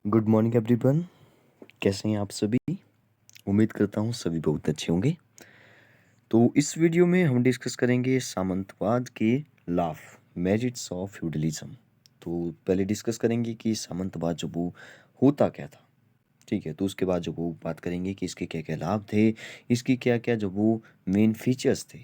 Good morning everyone. कैसे हैं आप सभी? उम्मीद करता हूँ सभी बहुत अच्छे होंगे। तो इस वीडियो में हम डिस्कस करेंगे सामंतवाद के लाभ, मेरिट्स ऑफ फ्यूडलिज्म। तो पहले डिस्कस करेंगे कि सामंतवाद जो वो होता क्या था। ठीक है, तो उसके बाद जो वो बात करेंगे कि इसके क्या क्या लाभ थे, इसकी क्या क्या जो वो मेन फीचर्स थे,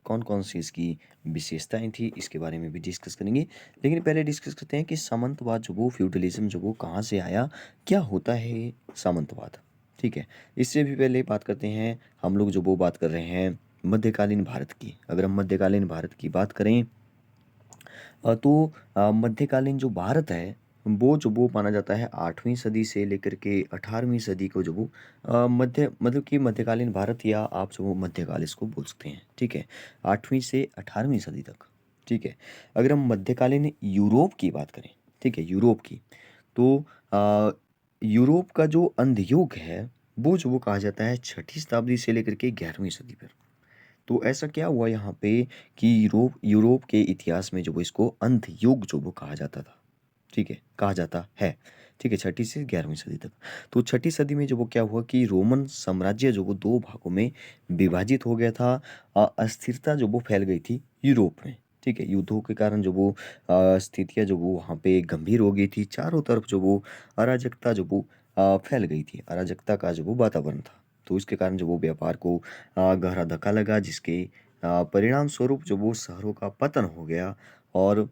कौन कौन सी इसकी विशेषताएं थी, इसके बारे में भी डिस्कस करेंगे। लेकिन पहले डिस्कस करते हैं कि सामंतवाद जो वो फ्यूडलिज्म जो वो कहाँ से आया, क्या होता है सामंतवाद। ठीक है, इससे भी पहले बात करते हैं, हम लोग जो वो बात कर रहे हैं मध्यकालीन भारत की। अगर हम मध्यकालीन भारत की बात करें तो मध्यकालीन जो भारत है वो जो वो माना जाता है 8वीं सदी से लेकर के 18वीं सदी को जो वो मध्य मतलब कि मध्यकालीन भारत, या आप जो वो मध्यकाल इसको बोल सकते हैं। ठीक है, 8वीं से 18वीं सदी तक। ठीक है, अगर हम मध्यकालीन यूरोप की बात करें, ठीक है, यूरोप की, तो यूरोप का जो अंधयुग है वो जो वो कहा जाता है 6ठी शताब्दी से लेकर के 11वीं सदी पर। तो ऐसा क्या हुआ यहाँ पे कि यूरोप यूरोप के इतिहास में जो वो इसको अंध युग जो वो कहा जाता था। ठीक है, कहा जाता है। ठीक है, 6ठी से 11वीं सदी तक। तो 6ठी सदी में जो वो क्या हुआ कि रोमन साम्राज्य जो वो दो भागों में विभाजित हो गया था। अस्थिरता जो वो फैल गई थी यूरोप में। ठीक है, युद्धों के कारण जो वो स्थितियाँ जो वो वहाँ पे गंभीर हो गई थी। चारों तरफ जो वो अराजकता जो वो फैल गई थी, अराजकता का जो वो वातावरण था। तो इसके कारण जो वो व्यापार को गहरा धक्का लगा, जिसके परिणाम स्वरूप जो वो शहरों का पतन हो गया। और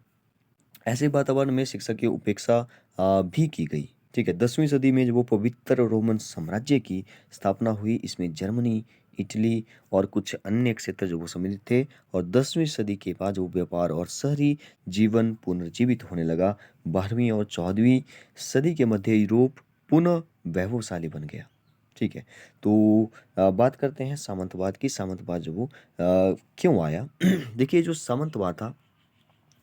ऐसे वातावरण में शिक्षा की उपेक्षा भी की गई। ठीक है, 10वीं सदी में जो वो पवित्र रोमन साम्राज्य की स्थापना हुई, इसमें जर्मनी, इटली और कुछ अन्य क्षेत्र जो वो सम्मिलित थे। और 10वीं सदी के बाद वो व्यापार और शहरी जीवन पुनर्जीवित होने लगा। 12वीं और 14वीं सदी के मध्य यूरोप पुनः वैभवशाली बन गया। ठीक है, तो बात करते हैं सामंतवाद की। सामंतवाद जो वो क्यों आया? देखिए, जो सामंतवाद था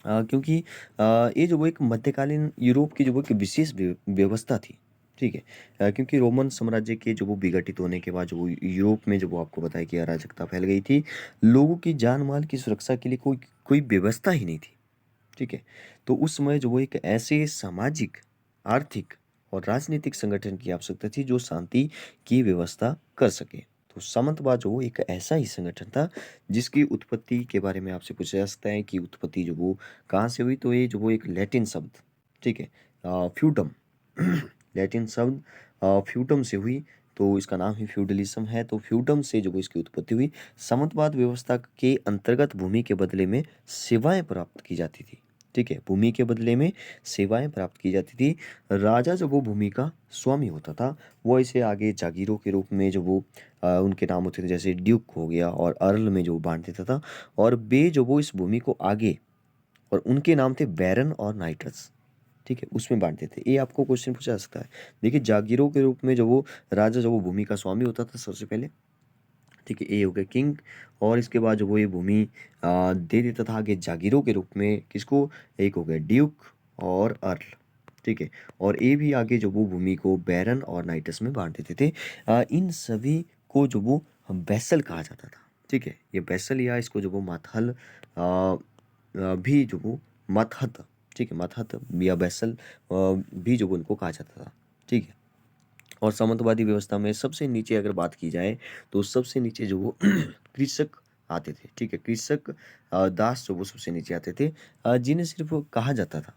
क्योंकि ये जो वो एक मध्यकालीन यूरोप की जो वो एक विशेष व्यवस्था थी। ठीक है, क्योंकि रोमन साम्राज्य के जो वो विघटित होने के बाद जो वो यूरोप में जो वो आपको बताया कि अराजकता फैल गई थी। लोगों की जान माल की सुरक्षा के लिए कोई कोई व्यवस्था ही नहीं थी। ठीक है, तो उस समय जो वो एक ऐसे सामाजिक, आर्थिक और राजनीतिक संगठन की आवश्यकता थी जो शांति की व्यवस्था कर सके। तो सामंतवाद जो वो एक ऐसा ही संगठन था जिसकी उत्पत्ति के बारे में आपसे पूछा जा सकता है कि उत्पत्ति जो वो कहाँ से हुई। तो ये जो वो एक लैटिन शब्द, ठीक है, फ्यूडम, लैटिन शब्द फ्यूडम से हुई। तो इसका नाम ही फ्यूडलिज्म है। तो फ्यूडम से जो वो इसकी उत्पत्ति हुई। सामंतवाद व्यवस्था के अंतर्गत भूमि के बदले में सेवाएं प्राप्त की जाती थी। ठीक है, भूमि के बदले में सेवाएं प्राप्त की जाती थी। राजा जब वो भूमि का स्वामी होता था, वो इसे आगे जागीरों के रूप में जो वो उनके नाम होते थे, जैसे ड्यूक हो गया, और अर्ल में जो वो बांट देता था। और बे जो वो इस भूमि को आगे, और उनके नाम थे बैरन और नाइटस। ठीक है, उसमें बांट देते। ये आपको क्वेश्चन पूछा जा सकता है। देखिए, जागीरों के रूप में जो वो राजा जो वो भूमि का स्वामी होता था सबसे पहले। ठीक है, ये हो गया किंग। और इसके बाद जो वो ये भूमि दे देता था आगे जागीरों के रूप में किसको? एक हो गया ड्यूक और अर्ल। ठीक है, और ये भी आगे जो वो भूमि को बैरन और नाइटस में बांट देते थे। इन सभी को जो वो वैसल कहा जाता था। ठीक है, ये वैसल, या इसको जो वो माथल भी जो वो मतहत, ठीक है, मतहत या वैसल भी जो वो उनको कहा जाता था। ठीक है, और सामंतवादी व्यवस्था में सबसे नीचे अगर बात की जाए तो सबसे नीचे जो वो कृषक आते थे। ठीक है, कृषक दास जो वो सबसे नीचे आते थे, जिन्हें सिर्फ कहा जाता था।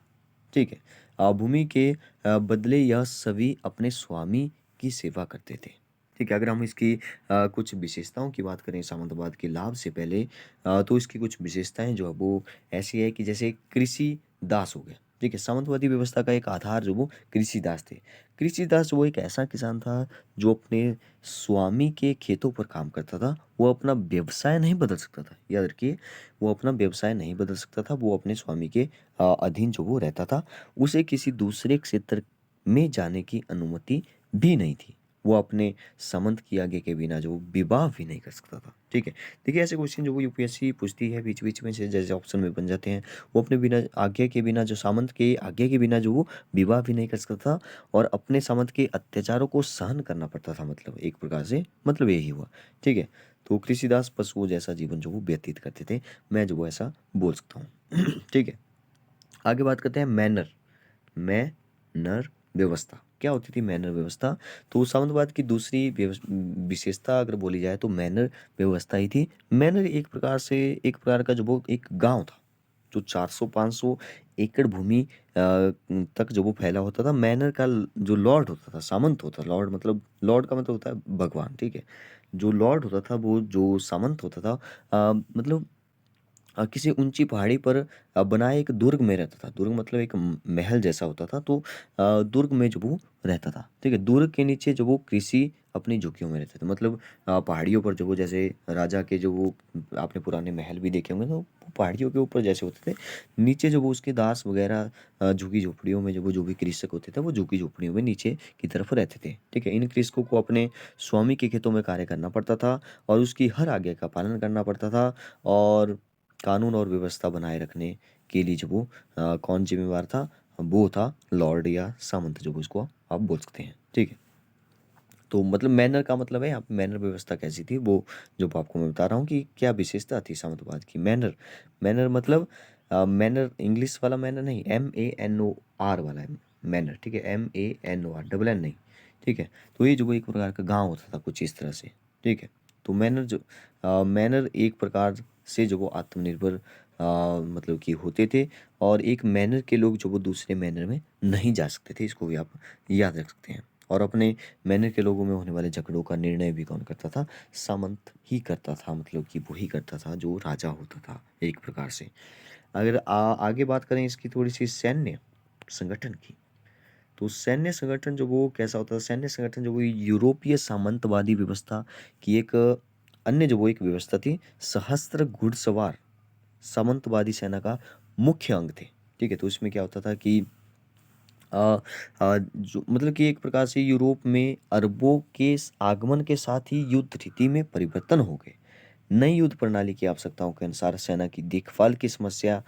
ठीक है, भूमि के बदले यह सभी अपने स्वामी की सेवा करते थे। ठीक है, अगर हम इसकी कुछ विशेषताओं की बात करें सामंतवाद के लाभ से पहले, तो इसकी कुछ विशेषताएं जो है वो ऐसी है कि जैसे कृषि दास हो गया। ठीक है, सामंतवादी व्यवस्था का एक आधार जो वो कृषि दास थे। कृषि दास वो एक ऐसा किसान था जो अपने स्वामी के खेतों पर काम करता था। वो अपना व्यवसाय नहीं बदल सकता था, याद रखिए, वो अपना व्यवसाय नहीं बदल सकता था। वो अपने स्वामी के अधीन जो वो रहता था। उसे किसी दूसरे क्षेत्र में जाने की अनुमति भी नहीं थी। वो अपने संबंध की आगे के बिना जो विवाह भी नहीं कर सकता था। ठीक है, देखिए, ऐसे क्वेश्चन जो वो यूपीएससी पूछती है बीच बीच में से, जैसे ऑप्शन में बन जाते हैं। वो अपने बिना आज्ञा के बिना, जो सामंत के आज्ञा के बिना जो वो विवाह भी नहीं कर सकता था, और अपने सामंत के अत्याचारों को सहन करना पड़ता था। मतलब एक प्रकार से मतलब यही हुआ। ठीक है, तो कृषिदास पशुओं जैसा जीवन जो वो व्यतीत करते थे, मैं जो वो ऐसा बोल सकता हूँ। ठीक है, आगे बात करते हैं मैनर, मैनर व्यवस्था। क्या होती थी मैनर व्यवस्था? तो सामंतवाद की दूसरी विशेषता अगर बोली जाए तो मैनर व्यवस्था ही थी। मैनर एक प्रकार से एक प्रकार का जो वो एक गांव था जो 400-500 एकड़ भूमि तक जो वो फैला होता था। मैनर का जो लॉर्ड होता था, सामंत होता था। लॉर्ड का मतलब होता है भगवान, ठीक है। जो लॉर्ड होता था वो जो सामंत होता था मतलब किसी ऊंची पहाड़ी पर बनाए एक दुर्ग में रहता था। दुर्ग मतलब एक महल जैसा होता था। तो दुर्ग में जो वो रहता था, ठीक है। दुर्ग के नीचे जो वो कृषि अपनी झुग्गियों में रहते थे। मतलब पहाड़ियों पर जो वो जैसे राजा के जो वो आपने पुराने महल भी देखे होंगे तो वो पहाड़ियों के ऊपर जैसे होते थे। नीचे जो वो उसके दास वगैरह झुग्गी झोपड़ियों में जो भी कृषक होते थे वो झुग्गी झोपड़ियों में नीचे की तरफ रहते थे, ठीक है। इन कृषकों को अपने स्वामी के खेतों में कार्य करना पड़ता था और उसकी हर आज्ञा का पालन करना पड़ता था। और कानून और व्यवस्था बनाए रखने के लिए जो वो कौन जिम्मेवार था? वो था लॉर्ड या सामंत, जो उसको आप बोल सकते हैं, ठीक है। तो मतलब मैनर का मतलब है यहाँ पे मैनर व्यवस्था कैसी थी वो जो आपको मैं बता रहा हूँ कि क्या विशेषता थी सामंतवाद की। मैनर, मैनर मतलब मैनर इंग्लिश वाला मैनर नहीं, MANOR वाला है मैनर, ठीक है। MANOR, डबल एन नहीं, ठीक है। तो ये जो वो एक प्रकार का गांव होता था कुछ इस तरह से, ठीक है। तो मैनर एक प्रकार से जो वो आत्मनिर्भर मतलब कि होते थे। और एक मैनर के लोग जो वो दूसरे मैनर में नहीं जा सकते थे, इसको भी आप याद रख सकते हैं। और अपने मैनर के लोगों में होने वाले झगड़ों का निर्णय भी कौन करता था? सामंत ही करता था। मतलब कि वही करता था जो राजा होता था एक प्रकार से। अगर आगे बात करें इसकी थोड़ी सी सैन्य संगठन की, तो सैन्य संगठन जो वो कैसा होता था? सैन्य संगठन जो वो यूरोपीय सामंतवादी व्यवस्था की एक अन्य जो वो एक व्यवस्था थी। सहस्त्र घुड़सवार सामंतवादी सेना का मुख्य अंग थे, ठीक है। तो इसमें क्या होता था कि जो मतलब कि एक प्रकार से यूरोप में अरबों के आगमन के साथ ही युद्ध रीति में परिवर्तन हो गए। नई युद्ध प्रणाली की आवश्यकताओं के अनुसार सेना की देखभाल की समस्या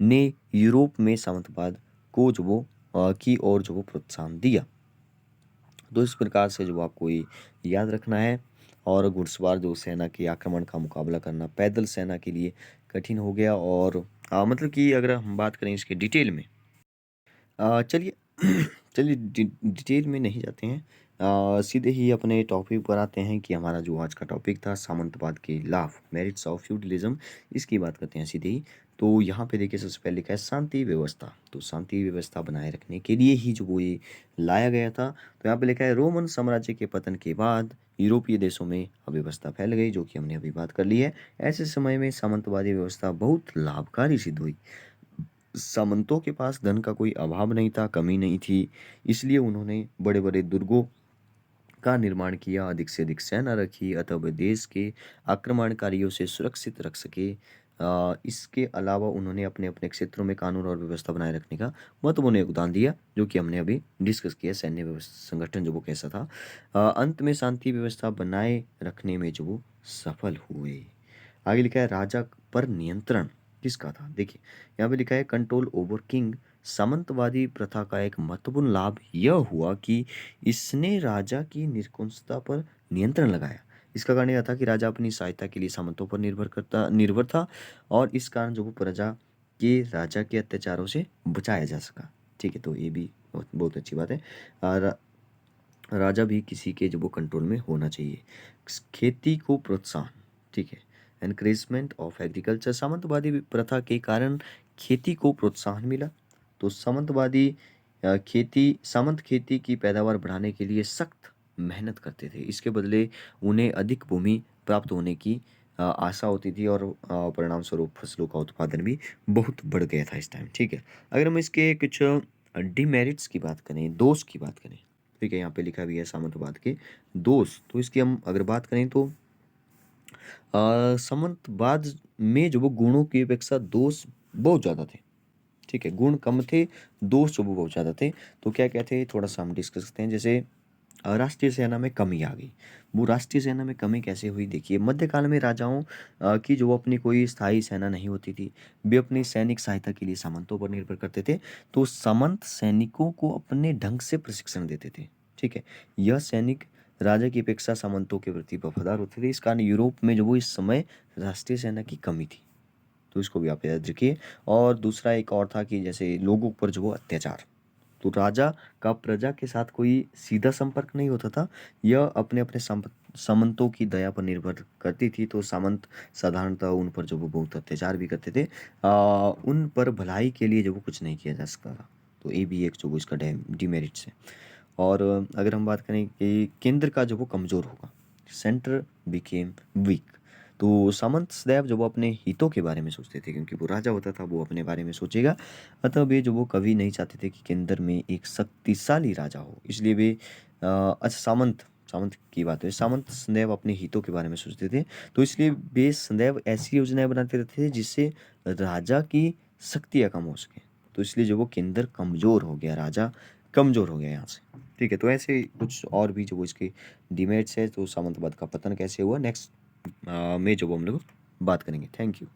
ने यूरोप में सामंतवाद को जो वो की ओर जो वो प्रोत्साहन दिया। तो इस प्रकार से जो आपको ये याद रखना है। और घुड़सवार जो सेना के आक्रमण का मुकाबला करना पैदल सेना के लिए कठिन हो गया। और मतलब कि अगर हम बात करें इसके डिटेल में, चलिए चलिए डिटेल में नहीं जाते हैं। सीधे ही अपने टॉपिक पर आते हैं कि हमारा जो आज का टॉपिक था सामंतवाद के लाभ, मेरिट्स ऑफ फ्यूडलिज्म, इसकी बात करते हैं सीधे ही। तो यहाँ पे देखिए सबसे पहले लिखा है शांति व्यवस्था। तो शांति व्यवस्था बनाए रखने के लिए ही जो वो ये लाया गया था। तो यहाँ पे लिखा है रोमन साम्राज्य के पतन के बाद यूरोपीय देशों में अव्यवस्था फैल गई, जो कि हमने अभी बात कर ली है। ऐसे समय में सामंतवादी व्यवस्था बहुत लाभकारी सिद्ध हुई। सामंतों के पास धन का कोई अभाव नहीं था, कमी नहीं थी। इसलिए उन्होंने बड़े बड़े दुर्गों का निर्माण किया, अधिक से अधिक सेना रखी, अतः वे देश के आक्रमणकारियों से सुरक्षित रख सके। इसके अलावा उन्होंने अपने अपने क्षेत्रों में कानून और व्यवस्था बनाए रखने का महत्वपूर्ण योगदान दिया, जो कि हमने अभी डिस्कस किया। सैन्य व्यवस्था संगठन जो वो कैसा था। अंत में शांति व्यवस्था बनाए रखने में जो वो सफल हुए। आगे लिखा है राजा पर नियंत्रण किसका था? देखिए यहाँ पे लिखा है कंट्रोल ओवर किंग। सामंतवादी प्रथा का एक महत्वपूर्ण लाभ यह हुआ कि इसने राजा की निरंकुशता पर नियंत्रण लगाया। इसका कारण यह था कि राजा अपनी सहायता के लिए सामंतों पर निर्भर था। और इस कारण जो वो प्रजा के राजा के अत्याचारों से बचाया जा सका, ठीक है। तो ये भी बहुत अच्छी बात है। राजा भी किसी के जो वो कंट्रोल में होना चाहिए। खेती को प्रोत्साहन, ठीक है। Encouragement of agriculture. सामंतवादी प्रथा के कारण खेती को प्रोत्साहन मिला। तो सामंत खेती की पैदावार बढ़ाने के लिए सख्त मेहनत करते थे। इसके बदले उन्हें अधिक भूमि प्राप्त होने की आशा होती थी। और परिणाम स्वरूप फसलों का उत्पादन भी बहुत बढ़ गया था इस टाइम, ठीक है। अगर हम इसके कुछ डिमेरिट्स की बात करें, दोष की बात करें, ठीक है। यहाँ पे लिखा भी है सामंतवाद के दोष। तो इसकी हम अगर बात करें तो सामंतवाद में जो वो गुणों की अपेक्षा दोष बहुत ज़्यादा थे, ठीक है। गुण कम थे, दोष जो वो बहुत ज़्यादा थे। तो क्या क्या थे थोड़ा सा हम डिस्कस करते हैं। जैसे राष्ट्रीय सेना में कमी आ गई। वो राष्ट्रीय सेना में कमी कैसे हुई? देखिए मध्यकाल में राजाओं की जो अपनी कोई स्थायी सेना नहीं होती थी। वे अपनी सैनिक सहायता के लिए सामंतों पर निर्भर करते थे। तो सामंत सैनिकों को अपने ढंग से प्रशिक्षण देते थे, ठीक है। यह सैनिक राजा की अपेक्षा सामंतों के प्रति वफादार होते थे। इस कारण यूरोप में जो वो इस समय राष्ट्रीय सेना की कमी थी। तो इसको भी आप याद रखिए। और दूसरा एक और था कि जैसे लोगों पर जो वो अत्याचार, तो राजा का प्रजा के साथ कोई सीधा संपर्क नहीं होता था, यह अपने अपने सामंतों की दया पर निर्भर करती थी। तो सामंत साधारणतः उन पर जो वो बहुत अत्याचार भी करते थे, उन पर भलाई के लिए जो वो कुछ नहीं किया जा सकता था। तो ये भी एक जो वो इसका डिमेरिट्स है। और अगर हम बात करें कि केंद्र का जो वो कमज़ोर होगा, सेंटर बिकेम वीक। तो सामंत सदैव जो वो अपने हितों के बारे में सोचते थे, क्योंकि वो राजा होता था, वो अपने बारे में सोचेगा। अतः वे जो वो कभी नहीं चाहते थे कि केंद्र में एक शक्तिशाली राजा हो, इसलिए वे अच्छा सामंत सामंत की बात है, सामंत सदैव अपने हितों के बारे में सोचते थे। तो इसलिए वे सदैव ऐसी योजनाएं बनाते रहते थे जिससे राजा की शक्तियाँ कम हो सके। तो इसलिए जो वो केंद्र कमज़ोर हो गया, राजा कमज़ोर हो गया यहाँ से। ठीक है, तो ऐसे कुछ और भी जो वो इसके डिमेरिट्स है। तो सामंतवाद का पतन कैसे हुआ, नेक्स्ट में जो वो हम लोग बात करेंगे। Thank you.